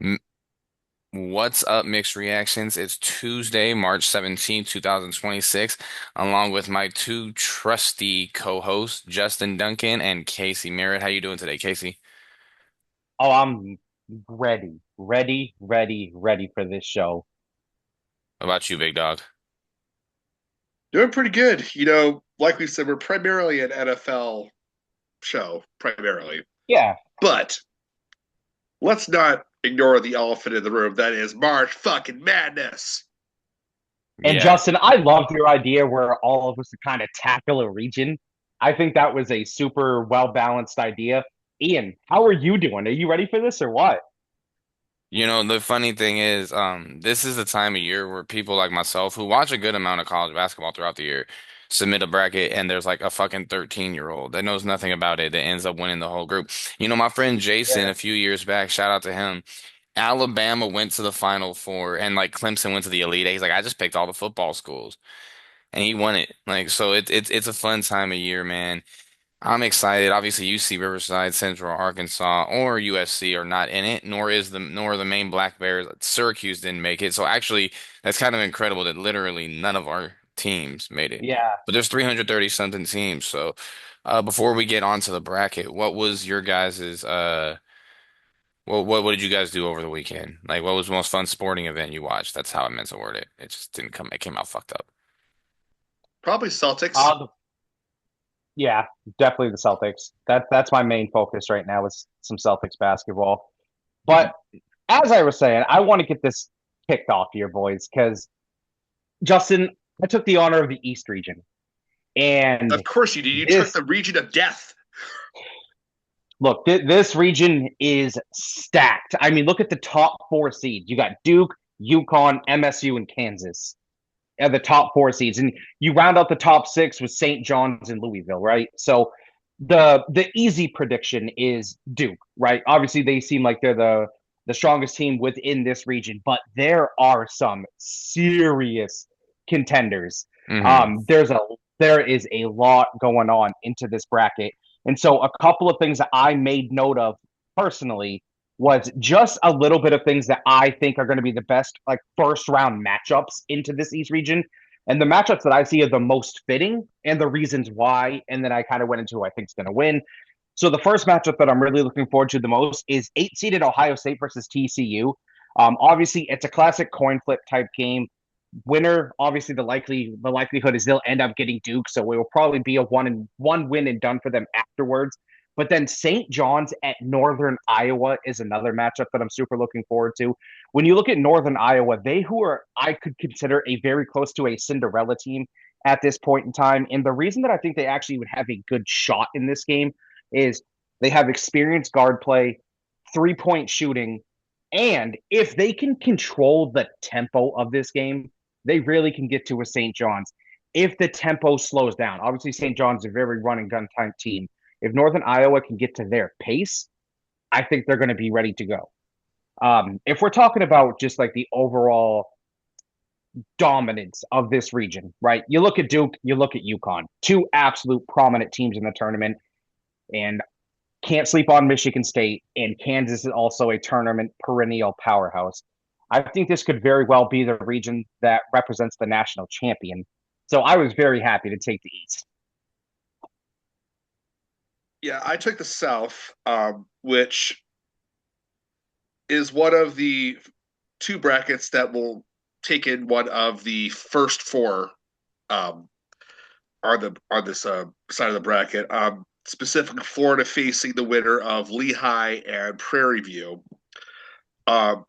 M- What's up, Mixed Reactions? It's Tuesday, March 17th, 2026, along with my two trusty co-hosts, Justin Duncan and Casey Merritt. How you doing today, Casey? Oh, I'm ready for this show. What about you, big dog? Doing pretty good. Like we said, we're primarily an NFL show, primarily. Yeah. But let's not ignore the elephant in the room. That is March fucking madness. And Yeah. Justin, I loved your idea where all of us to kind of tackle a region. I think that was a super well balanced idea. Ian, how are you doing? Are you ready for this or what? The funny thing is, this is the time of year where people like myself who watch a good amount of college basketball throughout the year submit a bracket and there's like a fucking 13-year-old that knows nothing about it that ends up winning the whole group. My friend Jason Yeah. a few years back, shout out to him. Alabama went to the Final Four and like Clemson went to the Elite Eight. He's like, I just picked all the football schools and he won it. Like, so it's a fun time of year, man. I'm excited. Obviously, UC Riverside, Central Arkansas, or USC are not in it, nor the main Black Bears. Syracuse didn't make it. So actually, that's kind of incredible that literally none of our teams made it. Yeah. But there's 330 something teams. So before we get on to the bracket, what was your guys's what did you guys do over the weekend? Like, what was the most fun sporting event you watched? That's how I meant to word it. It just didn't come. It came out fucked up. Probably Celtics. Uh, yeah, definitely the Celtics. That's my main focus right now is some Celtics basketball. But as I was saying, I want to get this kicked off here, boys, because Justin, I took the honor of the East region. Of And course you did. You took this, the region of death. look, this region is stacked. I mean, look at the top four seeds. You got Duke, UConn, MSU, and Kansas are the top four seeds. And you round out the top six with St. John's and Louisville, right? So the easy prediction is Duke, right? Obviously, they seem like they're the strongest team within this region, but there are some serious contenders. Hmm. There's a there is a lot going on into this bracket. And so a couple of things that I made note of personally was just a little bit of things that I think are going to be the best like first round matchups into this East region. And the matchups that I see are the most fitting and the reasons why. And then I kind of went into who I think is going to win. So the first matchup that I'm really looking forward to the most is eight seeded Ohio State versus TCU. Obviously, it's a classic coin flip type game. Winner, obviously, the likelihood is they'll end up getting Duke, so it will probably be a one win and done for them afterwards. But then St. John's at Northern Iowa is another matchup that I'm super looking forward to. When you look at Northern Iowa, they who are I could consider a very close to a Cinderella team at this point in time. And the reason that I think they actually would have a good shot in this game is they have experienced guard play, 3-point shooting, and if they can control the tempo of this game, they really can get to a St. John's. If the tempo slows down, obviously St. John's is a very run and gun type team. If Northern Iowa can get to their pace, I think they're going to be ready to go. If we're talking about just like the overall dominance of this region, right? You look at Duke, you look at UConn, two absolute prominent teams in the tournament, and can't sleep on Michigan State, and Kansas is also a tournament perennial powerhouse. I think this could very well be the region that represents the national champion. So I was very happy to take the East. Yeah, I took the South, which is one of the two brackets that will take in one of the first four um, on this side of the bracket. Specifically, Florida facing the winner of Lehigh and Prairie View. Um,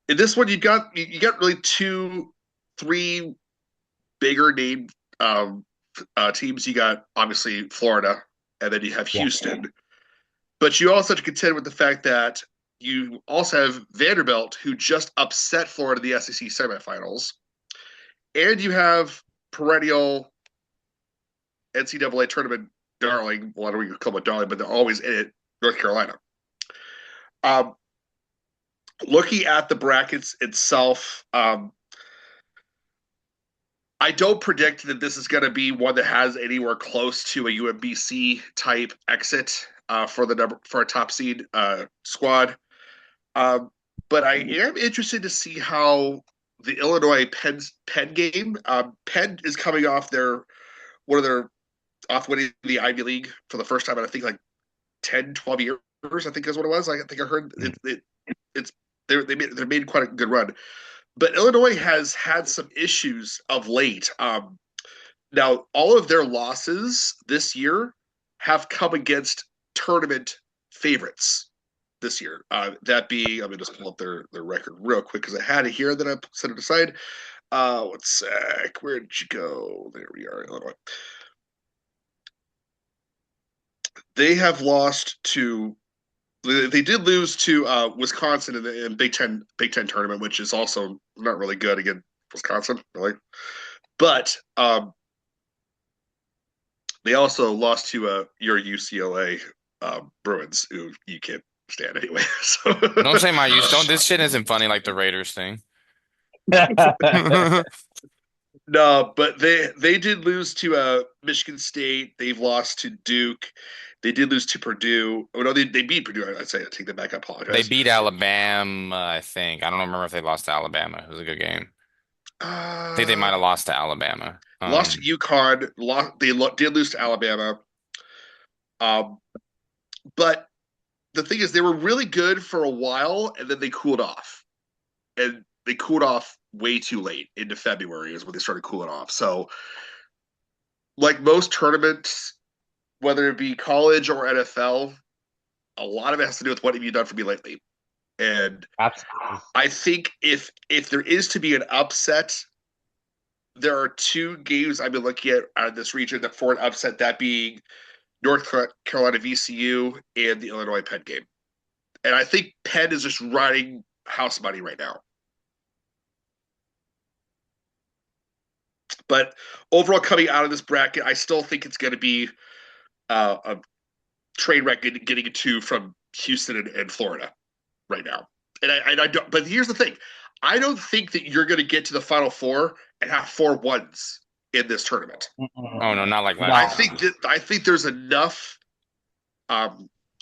in this one, you got really three bigger name um, teams. You got obviously Florida, and then you have Yeah. Houston. But you also have to contend with the fact that you also have Vanderbilt, who just upset Florida in the SEC semifinals, and you have perennial NCAA tournament darling. Well, I don't even call it darling, but they're always in it. North Carolina. Um, Looking at the brackets itself, I don't predict that this is going to be one that has anywhere close to a UMBC type exit for a top seed squad. Um, but I am interested to see how the Illinois Penn game. Penn is coming off their one of their off winning the Ivy League for the first time in I think like 10, 12 years. I think is what it was. I think I heard it's they made quite a good run. But Illinois has had some issues of late. Now, all of their losses this year have come against tournament favorites this year. That being, I'm going to just pull up their record real quick because I had it here, then I set it aside. One sec. Where did you go? There we are, Illinois. They have lost to. They did lose to Wisconsin in the Big Ten tournament, which is also not really good against Wisconsin, really. But they also lost to your UCLA Bruins, who you can't stand anyway. So Don't say my use. Don't. This shit isn't funny like the Raiders thing. no, but they did lose to Michigan State. They've lost to Duke. They did lose to Purdue. Oh no, they beat Purdue. I'd say I take that back. I They apologize. beat Alabama, I think. I don't remember if they lost to Alabama. It was a good game. I think they might Uh, have lost to Alabama. lost to UConn. Did lose to Alabama. Um, but the thing is, they were really good for a while, and then they cooled off. And they cooled off way too late into February is when they started cooling off. So, like most tournaments, whether it be college or NFL, a lot of it has to do with what have you done for me lately. And Absolutely. I think if there is to be an upset, there are two games I've been looking at out of this region that for an upset, that being North Carolina VCU and the Illinois Penn game. And I think Penn is just riding house money right now. But overall, coming out of this bracket, I still think it's going to be a train wreck getting a two from Houston and Florida right now. And I don't. But here's the thing: I don't think that you're going to get to the Final Four and have 4-1s in this tournament. Oh no, not like I last No. time. think that I think there's enough. I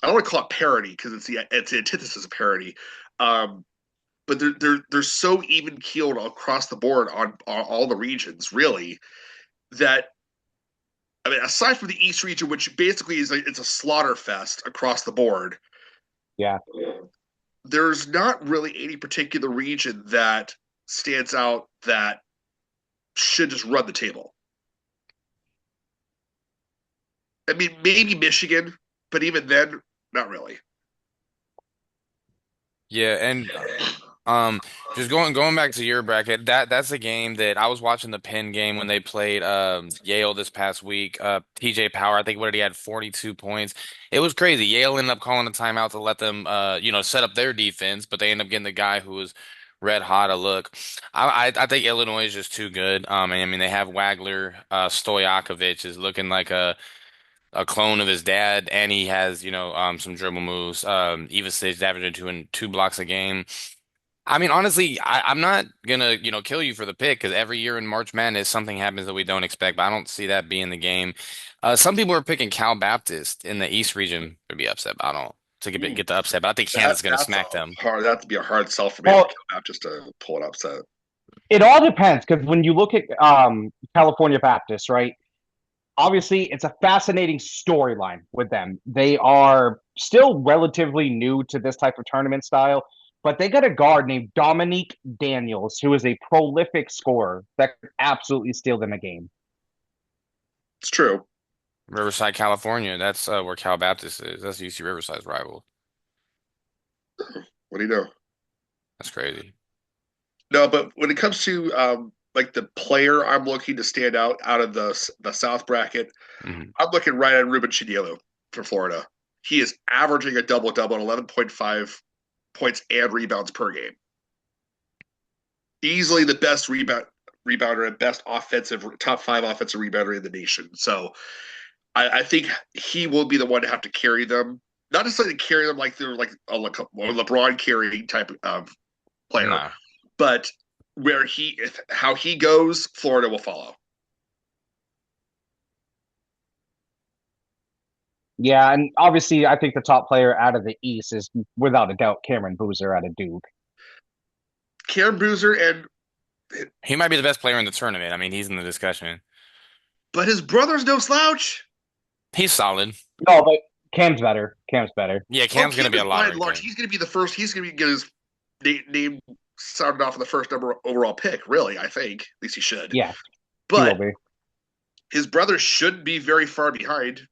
don't want to call it parity because it's the antithesis of parity. Um, but they're so even keeled across the board on all the regions, really, that I mean, aside from the East region, which basically it's a slaughter fest across the board, Yeah. there's not really any particular region that stands out that should just run the table. I mean, maybe Michigan, but even then, not really. Yeah, and um, just going back to your bracket, that's a game that I was watching the Penn game when they played Yale this past week. TJ Power, I think what did he had 42 points. It was crazy. Yale ended up calling a timeout to let them set up their defense, but they ended up getting the guy who was red hot a look. I think Illinois is just too good. And I mean they have Wagler, Stojakovic is looking like a clone of his dad, and he has, some dribble moves. Ivasic averaging two blocks a game. I mean, honestly, I'm not gonna, kill you for the pick because every year in March Madness something happens that we don't expect, but I don't see that being the game. Some people are picking Cal Baptist in the East region to be upset. But I don't to get the upset, but I think Kansas is gonna That's a smack them. hard. That'd be a hard sell for me. Well, Not just to pull it upset. it all depends because when you look at California Baptist, right? Obviously, it's a fascinating storyline with them. They are still relatively new to this type of tournament style, but they got a guard named Dominique Daniels, who is a prolific scorer that could absolutely steal them a game. It's true. Riverside, California, that's where Cal Baptist is. That's UC Riverside's rival. What do you know? That's crazy. No, but when it comes to like the player I'm looking to stand out of the South bracket, Hmm. I'm looking right at Ruben Chidilo for Florida. He is averaging a double double at 11.5 points and rebounds per game. Easily the best rebounder and best offensive top 5 offensive rebounder in the nation. So I think he will be the one to have to carry them. Not necessarily to carry them like they're like a LeBron carrying type of player, No. but how he goes, Florida will follow. Yeah, and obviously, I think the top player out of the East is without a doubt Cameron Boozer out of Duke. Cam Boozer and He might be the best player in the tournament. I mean, he's in the discussion. but his brother's no slouch. He's solid. No, but Cam's better. Cam's better. Yeah, Oh, Cam's gonna Cam be is a by and lottery large. pick. He's going to be the first. He's going to get his name sounded off in the first number overall pick. Really, I think at least he should. Yeah, he will But be. his brother shouldn't be very far behind.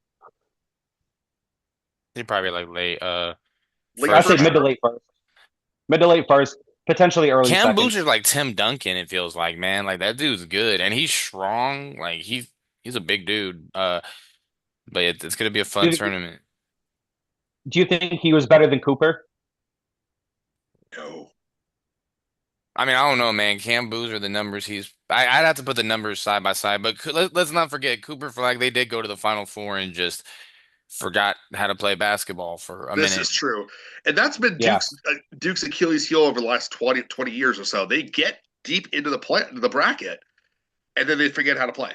He probably like late Late I say first first mid to round. round. late first. Mid to late first, potentially early Cam second. Boozer's like Tim Duncan, it feels like, man. Like that dude's good and he's strong. Like he's a big dude. But it's gonna be a fun Do, tournament. do you think he was better than Cooper? No, I mean, I don't know, man. Cam Boozer, the numbers I'd have to put the numbers side by side, but let's not forget Cooper Flag. They did go to the Final Four and just forgot how to play basketball for a this is minute. true, and that's been Yeah. Duke's Achilles heel over the last 20 years or so. They get deep into the bracket, and then they forget how to play.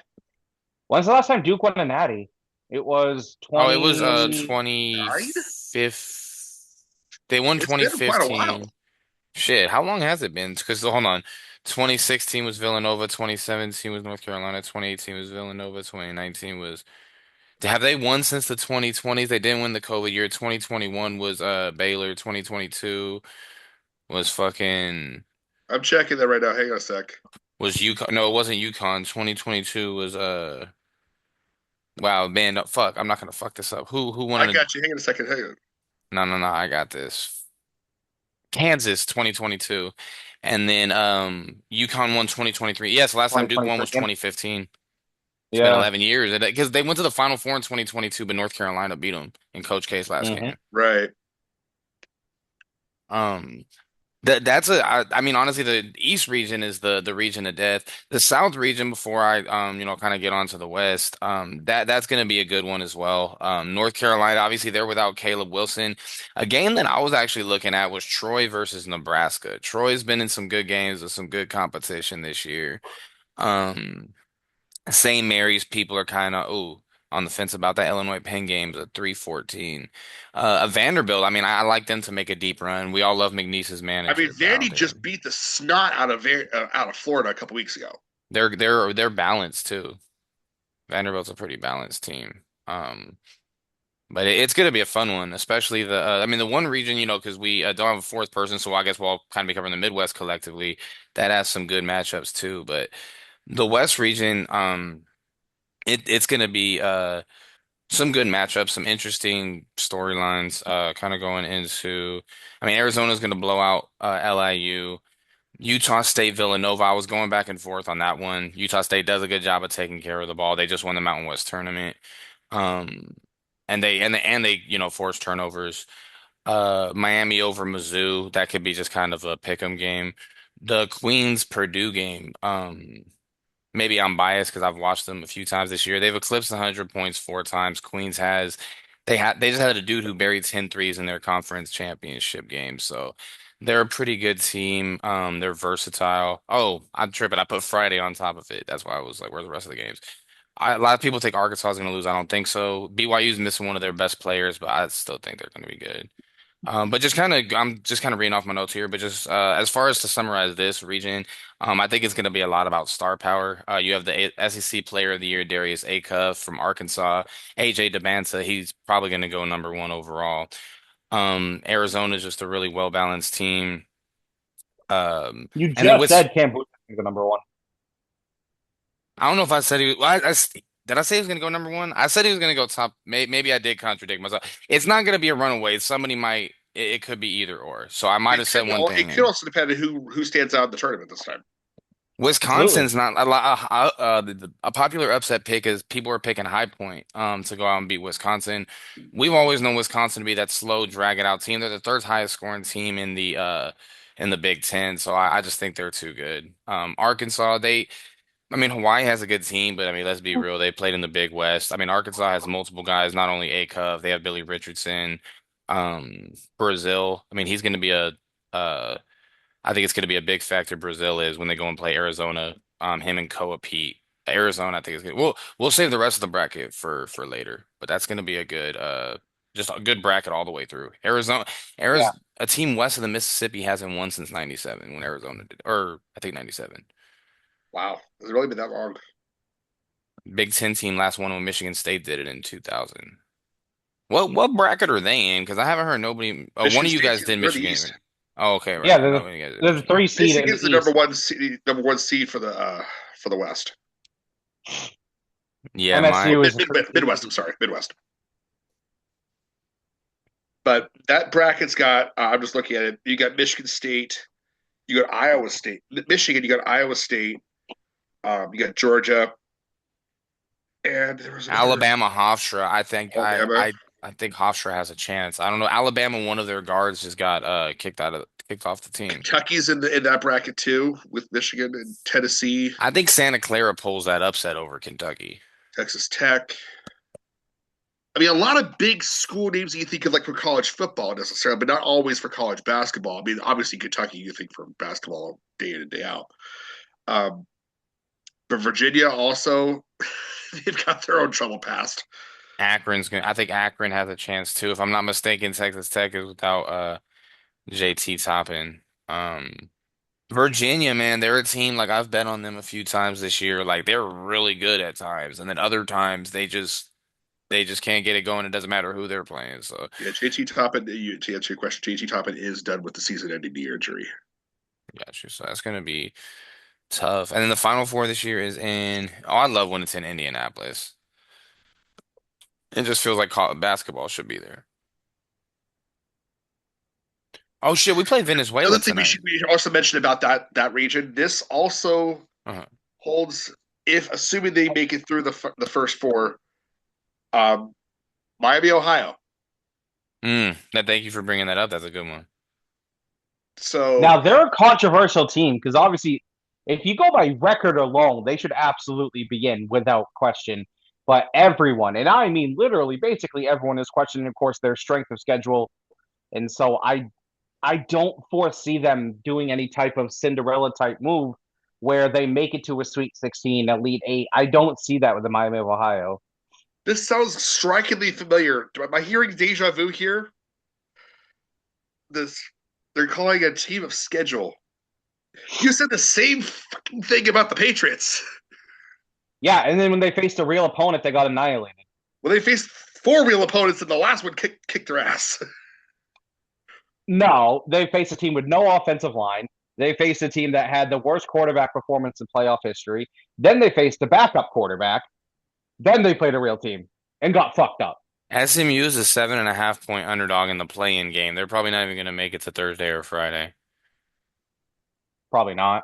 When's the last time Duke won a natty? It was Oh, it was 9. 25th. They won It's been quite a while. 2015. Shit, how long has it been? Because hold on. 2016 was Villanova, 2017 was North Carolina, 2018 was Villanova, 2019 was have they won since the 2020s? They didn't win the COVID year. 2021 was Baylor, 2022 was fucking I'm checking that right now. Hang on a sec. was UConn. No, it wasn't UConn. 2022 was wow, man, no, fuck. I'm not gonna fuck this up. Who won I a got you. Hang on a second. Hang on. no, I got this. Kansas 2022. And then UConn won 2023. Yes, last time Duke won 2023. was 2015. It's been Yeah. 11 years because they went to the Final Four in 2022, but North Carolina beat them in Coach K's last Hmm. game. Right. Um, that's I mean, honestly, the East region is the region of death. The South region, before I kind of get onto the West, that's gonna be a good one as well. North Carolina, obviously, they're without Caleb Wilson. A game that I was actually looking at was Troy versus Nebraska. Troy's been in some good games with some good competition this year. Um, St. Mary's people are kind of on the fence about that. Illinois Penn game's a 3-14. A Vanderbilt, I mean, I like them to make a deep run. We all love McNeese's I mean, manager, but I don't Vandy think just beat the snot out of Florida a couple weeks ago. they're balanced too. Vanderbilt's a pretty balanced team. But it's going to be a fun one, especially I mean, the one region, because we don't have a fourth person, so I guess we'll kind of be covering the Midwest collectively. That has some good matchups too. But the West region, it's going to be some good matchups, some interesting storylines, kind of going into. I mean, Arizona's going to blow out LIU. Utah State, Villanova. I was going back and forth on that one. Utah State does a good job of taking care of the ball. They just won the Mountain West tournament. Um, and they force turnovers. Miami over Mizzou. That could be just kind of a pick 'em game. The Queens Purdue game. Maybe I'm biased because I've watched them a few times this year. They've eclipsed 100 points 4 times. Queens has. They just had a dude who buried 10 threes in their conference championship game. So they're a pretty good team. They're versatile. Oh, I'm tripping. I put Friday on top of it. That's why I was like, where's the rest of the games? A lot of people think Arkansas is going to lose. I don't think so. BYU's missing one of their best players, but I still think they're going to be good. But I'm just kind of reading off my notes here. But just as far as to summarize this region, I think it's going to be a lot about star power. You have the SEC Player of the Year, Darius Acuff from Arkansas, AJ Debanta. He's probably going to go number one overall. Arizona's just a really well balanced team. Um, You and then just with said Cam Boozer is the number one. I don't know if I said he. Well, did I say he was going to go number one? I said he was going to go top. Maybe I did contradict myself. It's not going to be a runaway. Somebody might. It could be either or. So I might have said one It thing. could also depend on who stands out in the tournament this time. Absolutely. Wisconsin's not a lot. A popular upset pick is people are picking High Point to go out and beat Wisconsin. We've always known Wisconsin to be that slow, drag it out team. They're the third highest scoring team in the Big Ten. So I just think they're too good. Arkansas, I mean, Hawaii has a good team, but I mean, let's be real. They played in the Big West. I mean, Arkansas has multiple guys, not only Acuff, they have Billy Richardson, Brazil. I mean, he's going to be uh, I think it's going to be a big factor. Brazil is when they go and play Arizona. Him and Koa Pete. Arizona, I think is good. We'll save the rest of the bracket for later, but that's gonna be a good just a good bracket all the way through. Yeah. Arizona, a team west of the Mississippi hasn't won since '97 when Arizona did, or I think '97. Wow, has it really been that long? Big Ten team last one when Michigan State did it in 2000. What bracket are they in? Because I haven't heard nobody. One Michigan of you guys State's did they're in the East. Michigan. Oh, okay, Yeah, right. No, you guys did they're the Michigan. three seed in the Michigan's the East. number one seed for the West. Yeah, my MSU is the three Midwest. I'm seed. sorry, Midwest. But that bracket's got. I'm just looking at it. You got Michigan State. You got Iowa State. Michigan. You got Iowa State. You got Georgia, and there was another Alabama Hofstra. I think Alabama. I think Hofstra has a chance. I don't know. Alabama, one of their guards just got kicked off the team. Kentucky's in that bracket too, with Michigan and Tennessee, I think Santa Clara pulls that upset over Kentucky. Texas Tech. I mean, a lot of big school names that you think of like for college football necessarily, but not always for college basketball. I mean, obviously Kentucky you think for basketball day in and day out. Um, but Virginia also, they've got their own trouble past. I think Akron has a chance too. If I'm not mistaken, Texas Tech is without JT Toppin. Virginia, man, they're a team like I've bet on them a few times this year. Like they're really good at times, and then other times they just can't get it going. It doesn't matter who they're playing. So Yeah, JT Toppin, to answer your question, JT Toppin is done with the season ending knee injury. got you. So that's gonna be tough. And then the Final Four this year is in. Oh, I love when it's in Indianapolis. It just feels like basketball should be there. Oh shit, we play The Venezuela other thing tonight. we should also mention about that region, this also Uh-huh. holds if assuming they make it through the first four, um, Miami, Ohio. Thank you for bringing that up. That's a good one. So Now they're a controversial team because obviously, if you go by record alone, they should absolutely be in without question. But everyone, and I mean literally, basically everyone is questioning, of course, their strength of schedule, and so I don't foresee them doing any type of Cinderella type move where they make it to a Sweet 16, Elite Eight. I don't see that with the Miami of Ohio. this sounds strikingly familiar. Am I hearing deja vu here? This they're calling a team of schedule. You said the same fucking thing about the Patriots. Yeah, and then when they faced a real opponent, they got annihilated. Well, they faced four real opponents, and the last one kicked their ass. No, they faced a team with no offensive line. They faced a team that had the worst quarterback performance in playoff history. Then they faced the backup quarterback. Then they played a real team and got fucked up. SMU is a 7.5 point underdog in the play-in game. They're probably not even going to make it to Thursday or Friday. Probably not.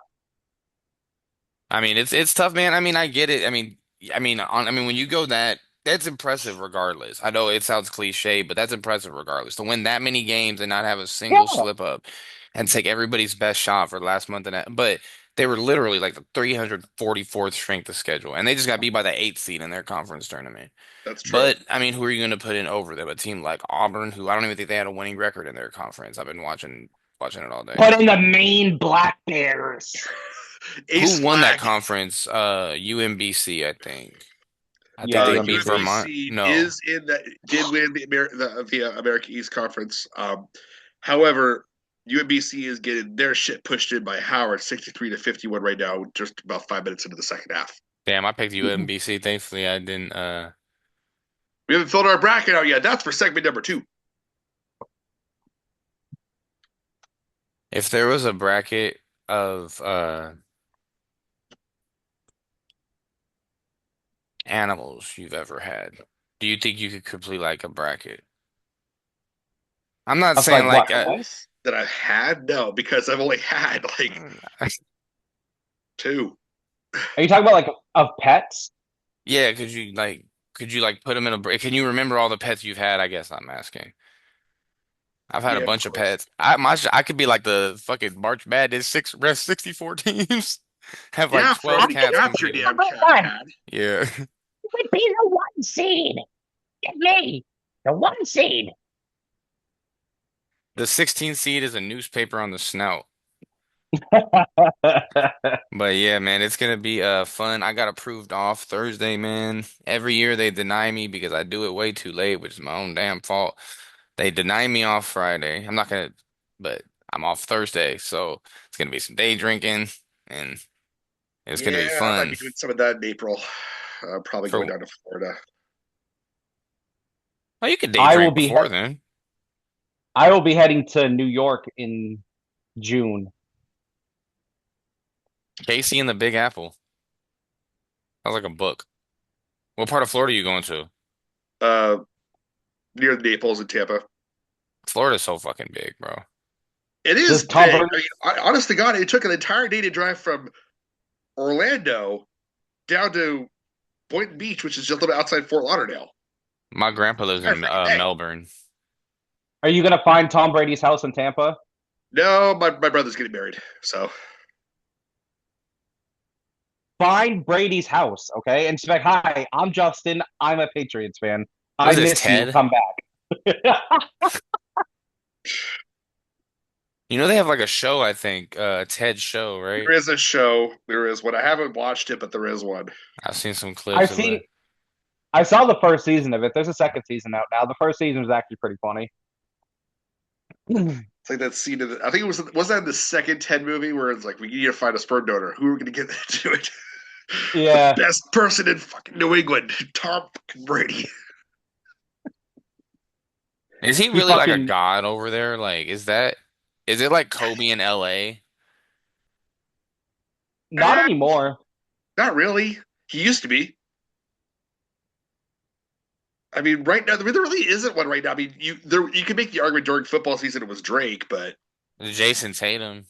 I mean, it's tough, man. I mean, I get it. I mean, when you go that's impressive regardless. I know it sounds cliche, but that's impressive regardless. To win that many games and not have a single Yeah. slip up and take everybody's best shot for the last month and that. But they were literally like the 344th strength of schedule, and they just got beat by the eighth seed in their conference tournament. That's true. But I mean, who are you going to put in over them? A team like Auburn, who I don't even think they had a winning record in their conference. I've been watching it all day. Put in the Maine Black Bears. Ace Who won that Flag. conference? UMBC, I think. I Yeah, think they beat UMBC. Vermont. UMBC No. is in that did win the American East Conference. However, UMBC is getting their shit pushed in by Howard, 63-51 right now, just about 5 minutes into the second half. Damn, I picked UMBC. Thankfully, I didn't. We haven't filled our bracket out yet. That's for segment number 2. If there was a bracket of animals you've ever had, do you think you could complete like a bracket? I'm not That's saying like like what? Nice. That I've had? No, because I've only had like 2. Are you talking about like of pets? yeah, could you like put them in a can you remember all the pets you've had? I guess I'm asking. I've had a Yeah, of bunch of course. pets. I could be like the fucking March Madness rest 64 teams. Have like Yeah, 12 Freddie, cats that's your competing. damn cat, Pat. Yeah. Would be the one seed. Get me. The one seed. The 16 seed is a newspaper on the snout. But yeah, man, it's gonna be fun. I got approved off Thursday, man. Every year they deny me because I do it way too late, which is my own damn fault. They deny me off Friday. I'm not gonna, but I'm off Thursday, so it's gonna be some day drinking and it's gonna be Yeah, I might fun. be doing some of that in April. Probably going For down to Florida. well, you could day I will drink be before then. I will be heading to New York in June. Casey and the Big Apple. Sounds like a book. What part of Florida are you going to? Uh, near Naples and Tampa. Florida's so fucking big, bro. It is Does Tom big. I Brady mean, honest to God, it took an entire day to drive from Orlando down to Boynton Beach, which is just a little bit outside Fort Lauderdale. My grandpa lives Entire in freaking day. Melbourne. Are you gonna find Tom Brady's house in Tampa? No, my brother's getting married, so Find Brady's house, okay? And just be like, hi, I'm Justin. I'm a Patriots fan. What I is this, miss you. Ted? Come back. You know they have like a show, I think, Ted show, right? there is a show. There is one. I haven't watched it, but there is one. I've seen some I've clips of seen it. I saw the first season of it. There's a second season out now. The first season was actually pretty funny. It's like that scene of I think it was that the second Ted movie where it's like we need to find a sperm donor. Who are we going to get to do it? The Yeah. best person in fucking New England, Tom fucking Brady. Is he He really like a fucking god over there? Like, is it like Kobe in LA? not Eh, anymore. not really. He used to be. I mean, right now, there really isn't one right now. I mean, you can make the argument during football season it was Drake, but Jason Tatum.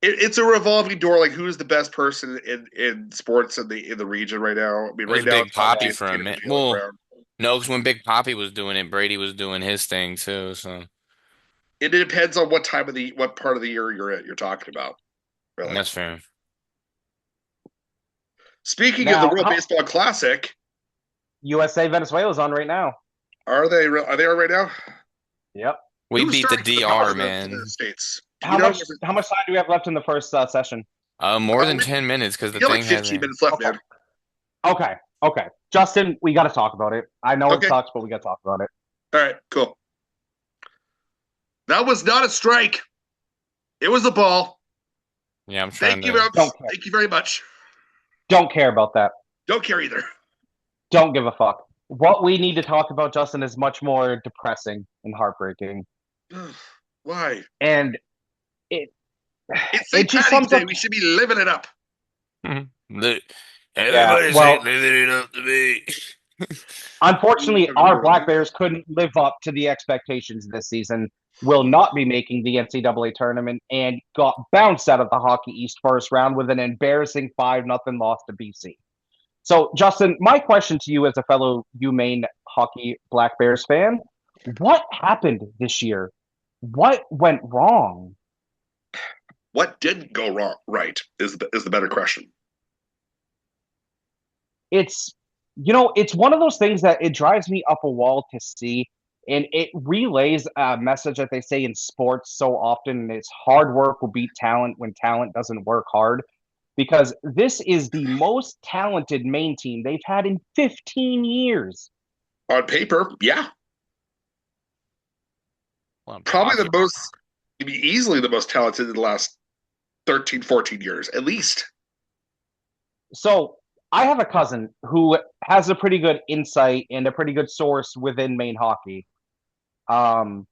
it's a revolving door. Like, who's the best person in sports in the region right now? I mean, It right was now Big it's probably Poppy Yeah. for a Jason Tatum and minute. Jaylen Well, Brown. no, because when Big Poppy was doing it, Brady was doing his thing too. So It depends on what part of the year you're talking about. Really. that's fair. Speaking of the Now, World Baseball Classic, USA Venezuela's on right now. are they on right now? Yep. We Who's beat the starting for the power DR, for the man. states? Do How you know? much how much time do we have left in the first session? More Uh, than 10 minutes because the you got like thing 15 hasn't. minutes left, Okay. man. Okay. Okay. Justin, we got to talk about it. I know it Okay. sucks, but we got to talk about it. All right, cool. That was not a strike. It was a ball. Yeah, I'm trying Thank you, to. Rubs. Don't care. Thank you very much. Don't care about that. Don't care either. Don't give a fuck. What we need to talk about, Justin, is much more depressing and heartbreaking. Why? And it It's it St. just Patty's sums up. Day. We should be living it up. Look, Yeah. everybody's Well, living it up to me. unfortunately, our Black Bears couldn't live up to the expectations this season. Will not be making the NCAA tournament and got bounced out of the Hockey East first round with an embarrassing 5-0 loss to BC. So, Justin, my question to you as a fellow UMaine hockey Black Bears fan, what happened this year? What went wrong? What didn't go wrong? Right is the better question. It's it's one of those things that it drives me up a wall to see, and it relays a message that they say in sports so often, and it's hard work will beat talent when talent doesn't work hard. Because this is the most talented main team they've had in 15 years. On paper, yeah, Well, probably the hockey. most, maybe easily the most talented in the last 13, 14 years, at least. So I have a cousin who has a pretty good insight and a pretty good source within Maine hockey. Um,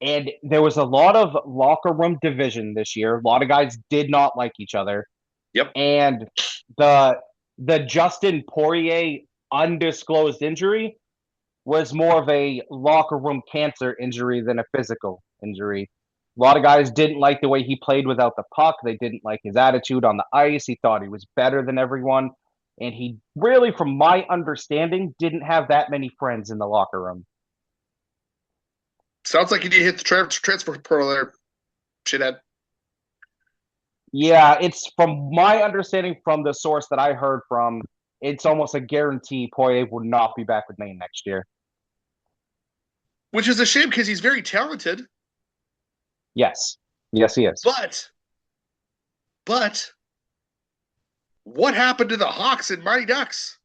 and there was a lot of locker room division this year. A lot of guys did not like each other. Yep. And the Justin Poirier undisclosed injury was more of a locker room cancer injury than a physical injury. A lot of guys didn't like the way he played without the puck. They didn't like his attitude on the ice. He thought he was better than everyone. And he really, from my understanding, didn't have that many friends in the locker room. Sounds like you need to hit the transfer portal there, shithead. Yeah, it's from my understanding from the source that I heard from, it's almost a guarantee Poirier will not be back with Maine next year. Which is a shame because he's very talented. Yes. Yes, he is. But But what happened to the Hawks and Mighty Ducks?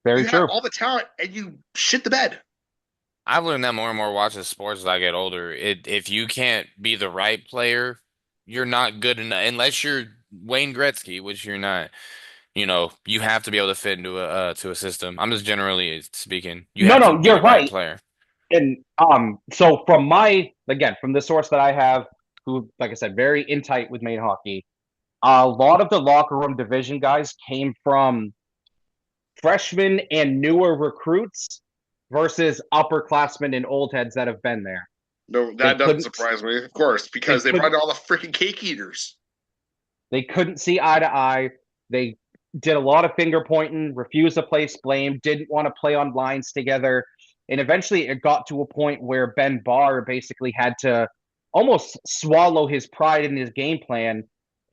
Very You have true. all the talent and you shit the bed. I've learned that more and more watching sports as I get older. If you can't be the right player, you're not good enough unless you're Wayne Gretzky, which you're not. You have to be able to fit into a system. I'm just generally speaking. You No, have to no, be you're the right right. player. And so from the source that I have, who, like I said, very in tight with Maine hockey, a lot of the locker room division guys came from freshmen and newer recruits versus upperclassmen and old heads that have been there. No, They that doesn't couldn't surprise me, of course, they because they brought couldn't in all the freaking cake eaters. they couldn't see eye to eye. They did a lot of finger pointing, refused to place blame, didn't want to play on lines together. And eventually it got to a point where Ben Barr basically had to almost swallow his pride in his game plan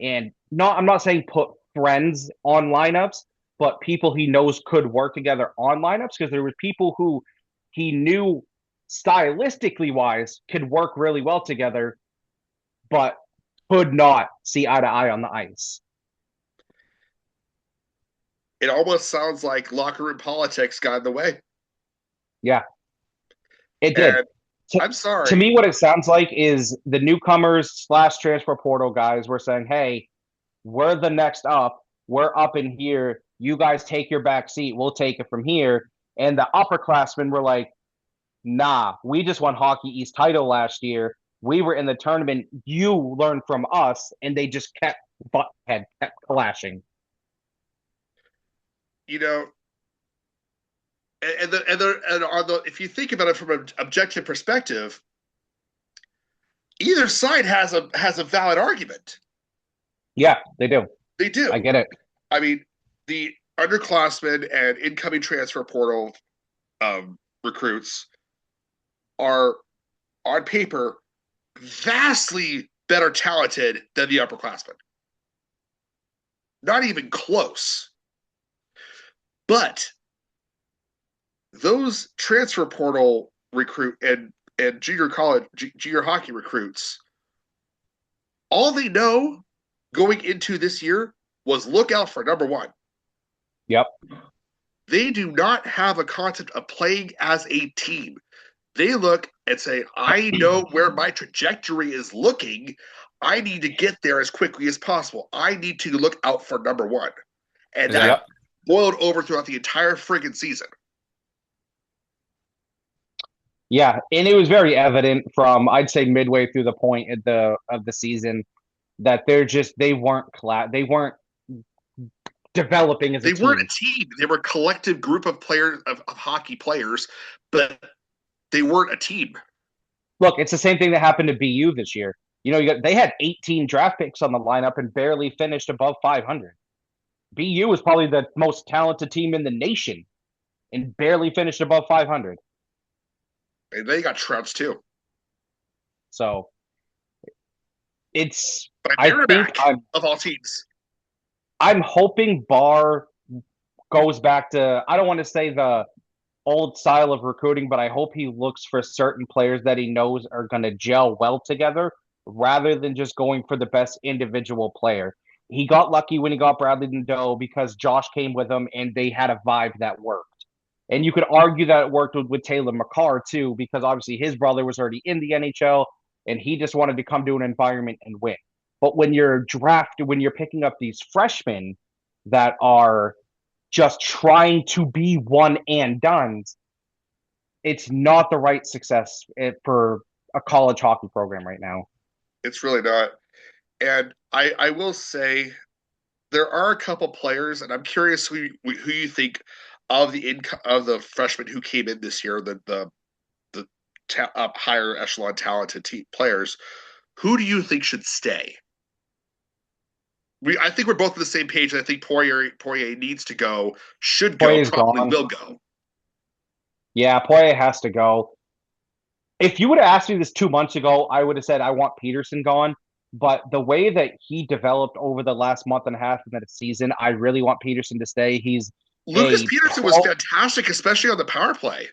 and I'm not saying put friends on lineups, but people he knows could work together on lineups because there were people who he knew stylistically wise could work really well together, but could not see eye to eye on the ice. It almost sounds like locker room politics got in the way. Yeah, it did. And To, I'm to sorry. me, what it sounds like is the newcomers slash transfer portal guys were saying, hey, we're the next up. We're up in here. You guys take your back seat. We'll take it from here. And the upperclassmen were like, nah, we just won Hockey East title last year. We were in the tournament. You learned from us. And they just kept kept clashing. You know, and on the if you think about it from an objective perspective, either side has a valid argument. Yeah, they do. They do. I get it. I mean, the underclassmen and incoming transfer portal recruits are on paper vastly better talented than the upperclassmen. Not even close. But those transfer portal recruit and junior hockey recruits, all they know going into this year was look out for number one. Yep. They do not have a concept of playing as a team. They look and say, I know where my trajectory is looking. I need to get there as quickly as possible. I need to look out for number one. And that Yep. boiled over throughout the entire friggin' season. Yeah, and it was very evident from I'd say midway through the point of the season that they weren't developing as a They weren't team. a team. They were a collective group of players of hockey players, but they weren't a team. Look, it's the same thing that happened to BU this year. They had 18 draft picks on the lineup and barely finished above 500. BU was probably the most talented team in the nation and barely finished above 500. And they got trounced too. So it's But I think Merrimack, of all teams. I'm hoping Barr goes back to I don't want to say the old style of recruiting, but I hope he looks for certain players that he knows are going to gel well together rather than just going for the best individual player. He got lucky when he got Bradley Nadeau because Josh came with him and they had a vibe that worked. And you could argue that it worked with Taylor McCarr too, because obviously his brother was already in the NHL and he just wanted to come to an environment and win. But when you're picking up these freshmen that are just trying to be one and done, it's not the right success for a college hockey program right now. It's really not. And I will say there are a couple players, and I'm curious who you think of the freshmen who came in this year, the higher echelon talented players. Who do you think should stay? I think we're both on the same page. I think Poirier needs to go, should go, Poirier's probably gone. will go. Yeah, Poirier has to go. If you would have asked me this 2 months ago, I would have said I want Peterson gone. But the way that he developed over the last month and a half of the season, I really want Peterson to stay. Lucas Peterson was fantastic, especially on the power play.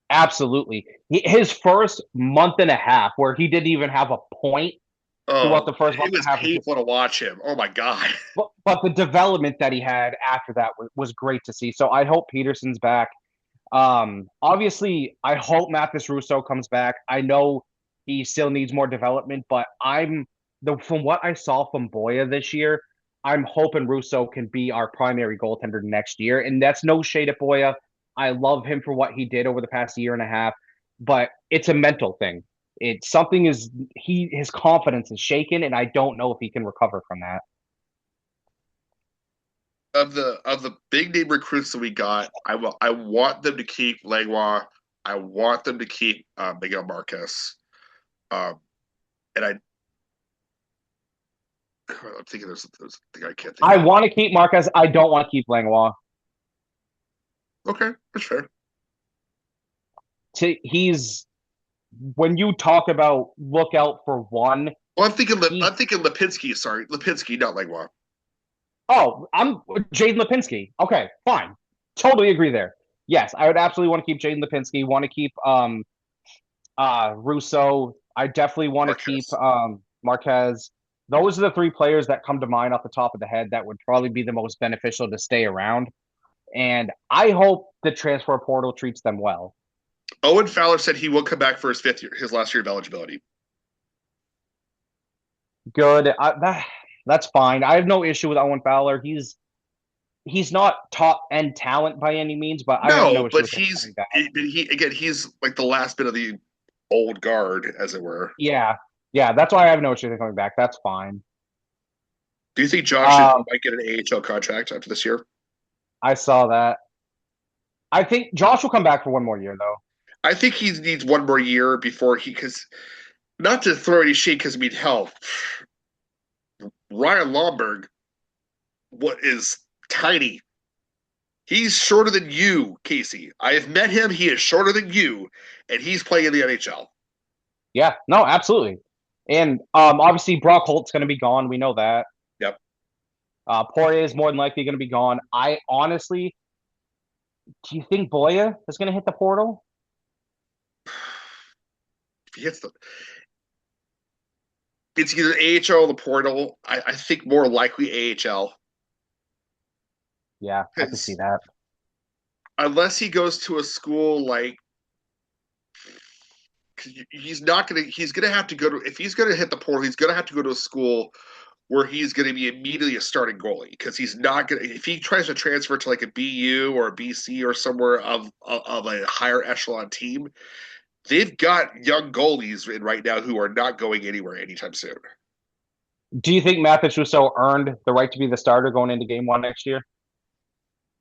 Absolutely. His first month and a half, where he didn't even have a point, throughout Oh, the first month it and was a half of painful to watch him. Oh my God. but the development that he had after that was great to see. So I hope Peterson's back. Obviously, I hope Mathis Russo comes back. I know he still needs more development, but from what I saw from Boya this year, I'm hoping Russo can be our primary goaltender next year. And that's no shade at Boya. I love him for what he did over the past year and a half, but it's a mental thing. It's something is his confidence is shaken, and I don't know if he can recover from that. Of the big name recruits that we got, I want them to keep Langlois. I want them to keep Miguel Marquez. And I'm thinking there's a thing I can't think I of. want to keep Marquez. I don't want to keep Langlois. Okay, that's fair. He's when you talk about look out for one, Well, I'm he thinking Lipinski. Sorry, Lipinski, not Langlois. I'm Jaden Lipinski. Okay, fine. Totally agree there. Yes, I would absolutely want to keep Jaden Lipinski, want to keep Russo. I definitely want to keep Marquez. Marquez. Those are the three players that come to mind off the top of the head that would probably be the most beneficial to stay around. And I hope the transfer portal treats them well. Owen Fowler said he will come back for his last year of eligibility. Good. That's fine. I have no issue with Owen Fowler. He's not top end talent by any means, but I have no No, issue but with him coming back. he's like the last bit of the old guard, as it were. Yeah, yeah, that's why I have no issue with him coming back. That's fine. Do you think Josh Um, might get an AHL contract after this year? I saw that. I think Josh will come back for one more year, though. I think he needs one more year before because not to throw any shade because I mean hell, Ryan Lomberg, what is tiny. He's shorter than you, Casey. I have met him. He is shorter than you, and he's playing in the NHL. Yeah, no, absolutely. And obviously Brock Holt's going to be gone. We know that. Yep. Poirier is more than likely going to be gone. I honestly, do you think Boya is going to hit the portal? If he hits the, it's either AHL or the portal. I think more likely AHL. Yeah, I can see that. Unless he goes to a school like he's gonna have to go to if he's gonna hit the portal, he's gonna have to go to a school where he's gonna be immediately a starting goalie because he's not gonna if he tries to transfer to like a BU or a BC or somewhere of a higher echelon team, they've got young goalies in right now who are not going anywhere anytime soon. Do you think Mathis Russo earned the right to be the starter going into game one next year?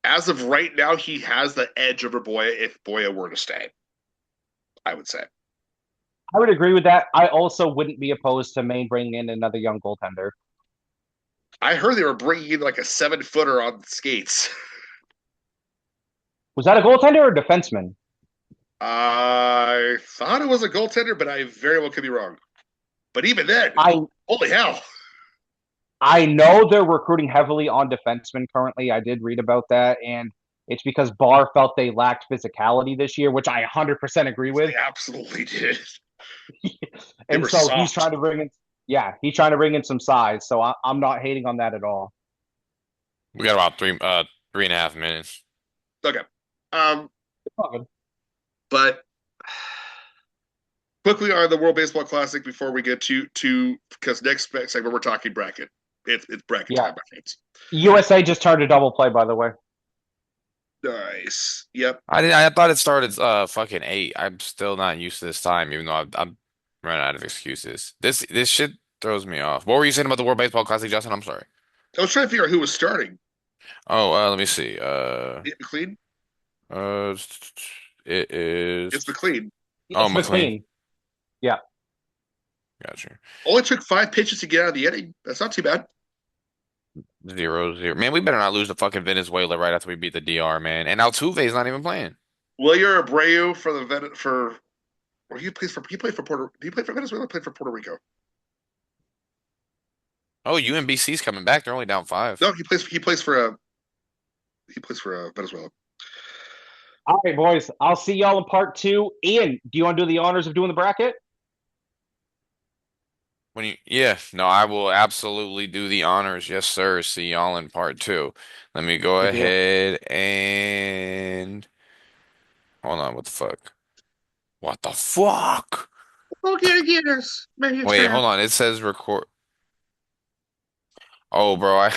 As of right now, he has the edge over Boya if Boya were to stay. I would say. I would agree with that. I also wouldn't be opposed to Maine bringing in another young goaltender. I heard they were bringing in like a 7-footer on skates. Was that a goaltender or a defenseman? I thought it was a goaltender, but I very well could be wrong. But even then, holy hell. I know they're recruiting heavily on defensemen currently. I did read about that, and it's because Barr felt they lacked physicality this year, which I 100% agree with. They absolutely did. And so soft. He's trying to bring in some size. So I'm not hating on that at all. We got about 3.5 minutes. Okay. But quickly on the World Baseball Classic before we get to because next segment we're talking bracket. It's bracket time, my friends. USA just turned a double play, by the way. Nice. Yep. I thought it started fucking 8. I'm still not used to this time, even though I'm running out of excuses. This shit throws me off. What were you saying about the World Baseball Classic, Justin? I'm sorry. I was trying to figure out who was starting. Oh, let me see. McLean? It is. It's McLean. Oh, McLean. Yeah. Gotcha. Only took 5 pitches to get out of the inning. That's not too bad. 0-0. Man, we better not lose to fucking Venezuela right after we beat the DR, man. And Altuve's not even playing. Wilyer Abreu for the he played for Puerto. Did he play for Venezuela? Or played for Puerto Rico. Oh, UMBC's coming back. They're only down 5. No, he plays for Venezuela. All right, boys. I'll see y'all in part 2. Ian, do you want to do the honors of doing the bracket? Yeah, no, I will absolutely do the honors. Yes, sir. See y'all in part two. Let me go Good deal. ahead and hold on. What the fuck? What the fuck? Okay, yes, maybe it's Wait, fair. hold on. It says record. Oh, bro, I